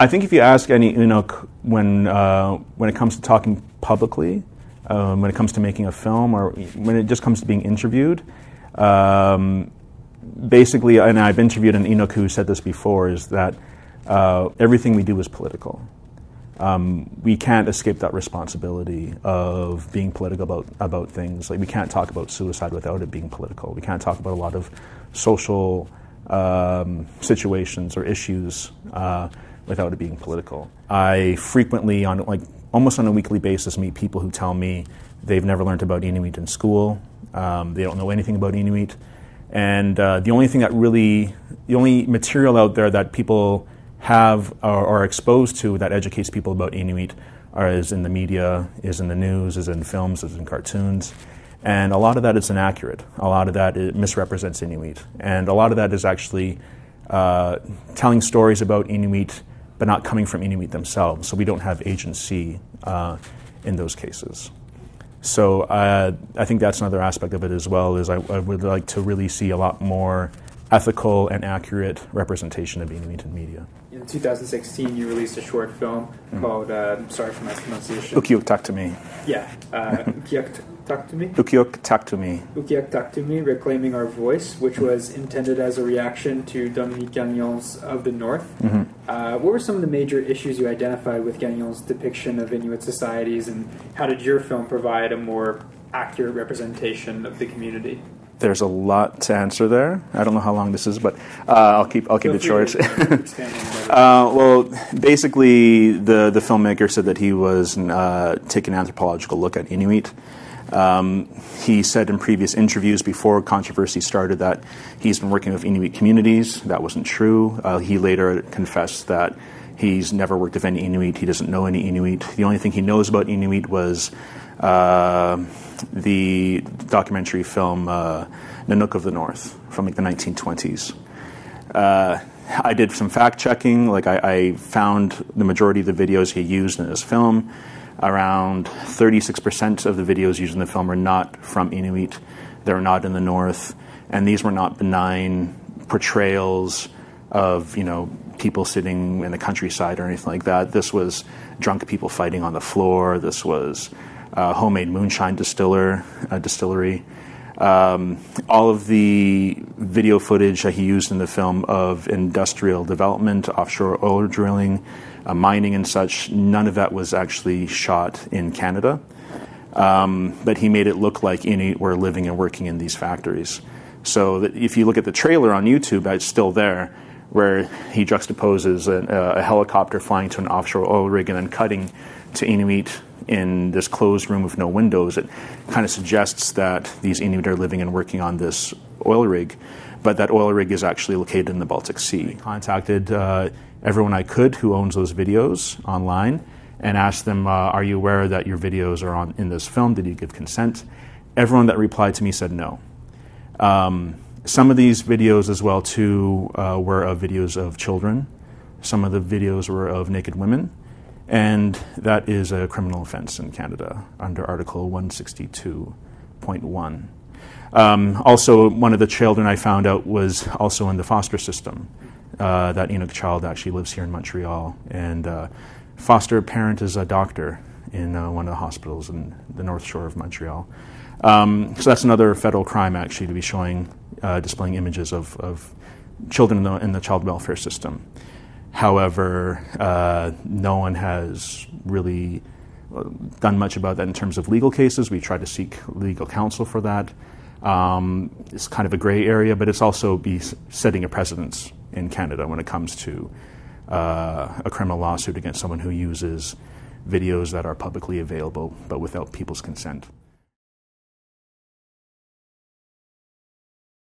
I think if you ask any Inuk when it comes to talking publicly, when it comes to making a film, or when it just comes to being interviewed, basically, and I've interviewed an Inuk who said this before, is that everything we do is political. We can't escape that responsibility of being political about things. Like, we can't talk about suicide without it being political. We can't talk about a lot of social situations or issues without it being political. I frequently, almost on a weekly basis, meet people who tell me they've never learned about Inuit in school. They don't know anything about Inuit. And the only material out there that people have or are exposed to that educates people about Inuit is in the media, is in the news, is in films, is in cartoons. And a lot of that is inaccurate. A lot of that misrepresents Inuit. And a lot of that is actually telling stories about Inuit but not coming from Inuit themselves. So we don't have agency in those cases. So I think that's another aspect of it as well, is I would like to really see a lot more ethical and accurate representation of Inuit in media. In 2016, you released a short film called, sorry for my pronunciation. Ukiuktaqtumi. Yeah, Ukiuktaqtumi? Ukiuktaqtumi. Ukiuktaqtumi, Reclaiming Our Voice, which was intended as a reaction to Dominique Gagnon's Of the North. What were some of the major issues you identified with Gagnon's depiction of Inuit societies, and how did your film provide a more accurate representation of the community? There's a lot to answer there. I don't know how long this is, but I'll keep it short. Well, basically, the filmmaker said that he was taking an anthropological look at Inuit. He said in previous interviews before controversy started that he's been working with Inuit communities. That wasn't true. He later confessed that he's never worked with any Inuit. He doesn't know any Inuit. The only thing he knows about Inuit was the documentary film Nanook of the North from the 1920s. I did some fact checking. I found the majority of the videos he used in his film. Around 36% of the videos used in the film are not from Inuit. They're not in the North, and these were not benign portrayals of people sitting in the countryside or anything like that. This was drunk people fighting on the floor. This was homemade moonshine distillery. All of the video footage that he used in the film of industrial development, offshore oil drilling, mining and such, none of that was actually shot in Canada. But he made it look like Inuit were living and working in these factories. So that if you look at the trailer on YouTube, it's still there, where he juxtaposes a helicopter flying to an offshore oil rig and then cutting to Inuit in this closed room with no windows. It kind of suggests that these Inuit are living and working on this oil rig, but that oil rig is actually located in the Baltic Sea. I contacted everyone I could who owns those videos online and asked them, are you aware that your videos are in this film? Did you give consent? Everyone that replied to me said no. Some of these videos as well, too, were of videos of children. Some of the videos were of naked women. And that is a criminal offense in Canada under Article 162.1. Also, one of the children I found out was also in the foster system. That Inuk child actually lives here in Montreal. And foster parent is a doctor in one of the hospitals in the North Shore of Montreal. So that's another federal crime, actually, to be displaying images of children in the child welfare system. However, no one has really done much about that in terms of legal cases. We tried to seek legal counsel for that. It's kind of a gray area, but it's also setting a precedence in Canada when it comes to a criminal lawsuit against someone who uses videos that are publicly available but without people's consent.